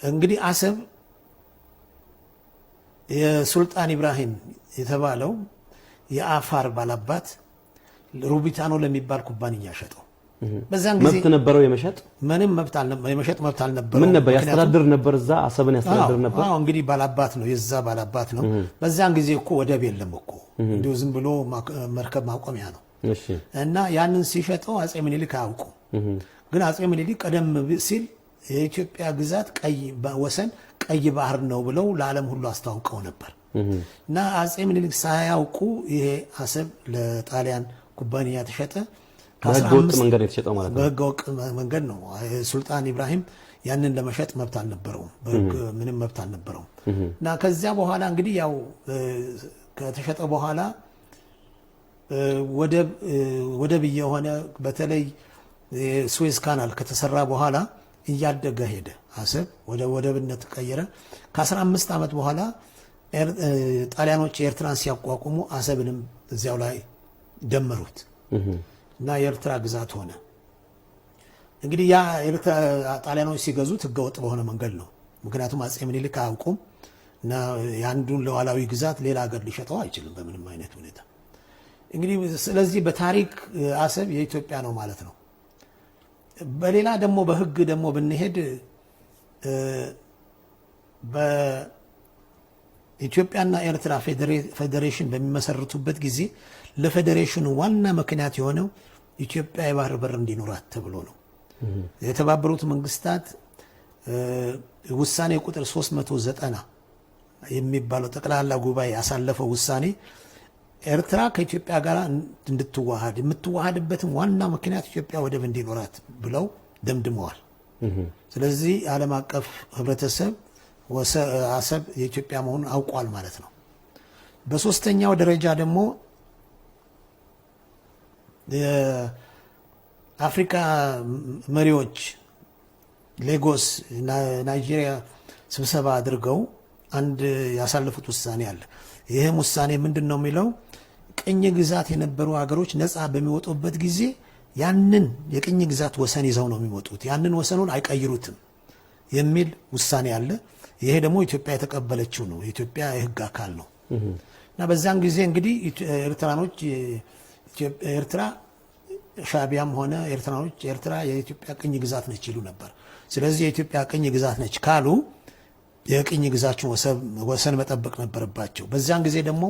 እንግዲህ አሰብ የሱልጣን ኢብራሂም የተባለው የአፋር ባላባት ሩቢታኖ ለሚባል ኩባንያ ሸጠው። በዛን ጊዜ መብት ነበረው የመሸጥ ምንም መብት አልነበረው፣ የመሸጥ መብት አልነበረው። ምን ነበር ያስተዳድር ነበር? እዛ አሰብን ያስተዳድር ነበር። አዎ እንግዲህ ባላባት ነው፣ የዛ ባላባት ነው። በዛን ጊዜ እኮ ወደብ የለም እኮ እንዲሁ ዝም ብሎ መርከብ ማቆሚያ ነው። እሺ። እና ያንን ሲሸጠው አጼ ምኒልክ አያውቁ። ግን አጼ ምኒልክ ቀደም ሲል የኢትዮጵያ ግዛት ቀይ ወሰን ቀይ ባህር ነው ብለው ለዓለም ሁሉ አስተዋውቀው ነበር። እና አጼ ምኒልክ ሳያውቁ ይሄ አሰብ ለጣሊያን ኩባንያ ተሸጠ። በህገወጥ መንገድ የተሸጠው ማለት ነው። በህገወጥ መንገድ ነው። ሱልጣን ኢብራሂም ያንን ለመሸጥ መብት አልነበረውም፣ ምንም መብት አልነበረውም። እና ከዚያ በኋላ እንግዲህ ያው ከተሸጠ በኋላ ወደብ የሆነ በተለይ ስዌዝ ካናል ከተሰራ በኋላ እያደገ ሄደ። አሰብ ወደ ወደብነት ተቀየረ። ከ15 ዓመት በኋላ ጣሊያኖች ኤርትራን ሲያቋቁሙ አሰብንም እዚያው ላይ ደመሩት እና የኤርትራ ግዛት ሆነ። እንግዲህ ያ ጣሊያኖች ሲገዙት ህገወጥ በሆነ መንገድ ነው። ምክንያቱም አጼ ምኒልክ አያውቁም እና የአንዱን ሉዓላዊ ግዛት ሌላ ሀገር ሊሸጠው አይችልም በምንም አይነት ሁኔታ። እንግዲህ ስለዚህ በታሪክ አሰብ የኢትዮጵያ ነው ማለት ነው። በሌላ ደግሞ በህግ ደግሞ ብንሄድ በኢትዮጵያና ኤርትራ ፌዴሬሽን በሚመሰርቱበት ጊዜ ለፌዴሬሽኑ ዋና ምክንያት የሆነው ኢትዮጵያ የባህር በር እንዲኖራት ተብሎ ነው። የተባበሩት መንግስታት ውሳኔ ቁጥር 390 የሚባለው ጠቅላላ ጉባኤ ያሳለፈው ውሳኔ ኤርትራ ከኢትዮጵያ ጋር እንድትዋሃድ የምትዋሃድበትም ዋና ምክንያት ኢትዮጵያ ወደብ እንዲኖራት ብለው ደምድመዋል። ስለዚህ ዓለም አቀፍ ህብረተሰብ አሰብ የኢትዮጵያ መሆኑን አውቋል ማለት ነው። በሶስተኛው ደረጃ ደግሞ የአፍሪካ መሪዎች ሌጎስ ናይጄሪያ ስብሰባ አድርገው አንድ ያሳለፉት ውሳኔ አለ። ይህም ውሳኔ ምንድን ነው የሚለው? ቅኝ ግዛት የነበሩ ሀገሮች ነፃ በሚወጡበት ጊዜ ያንን የቅኝ ግዛት ወሰን ይዘው ነው የሚወጡት፣ ያንን ወሰኑን አይቀይሩትም የሚል ውሳኔ አለ። ይሄ ደግሞ ኢትዮጵያ የተቀበለችው ነው፣ የኢትዮጵያ የህግ አካል ነው። እና በዛን ጊዜ እንግዲህ ኤርትራኖች ኤርትራ ሻቢያም ሆነ ኤርትራኖች ኤርትራ የኢትዮጵያ ቅኝ ግዛት ነች ይሉ ነበር። ስለዚህ የኢትዮጵያ ቅኝ ግዛት ነች ካሉ የቅኝ ግዛችን ወሰን መጠበቅ ነበረባቸው። በዛን ጊዜ ደግሞ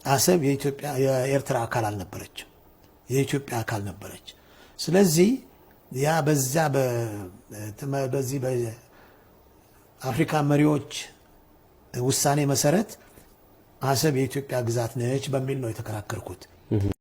አሰብ የኤርትራ አካል አልነበረችም፣ የኢትዮጵያ አካል ነበረች። ስለዚህ ያ በዚህ በአፍሪካ መሪዎች ውሳኔ መሰረት አሰብ የኢትዮጵያ ግዛት ነች በሚል ነው የተከራከርኩት።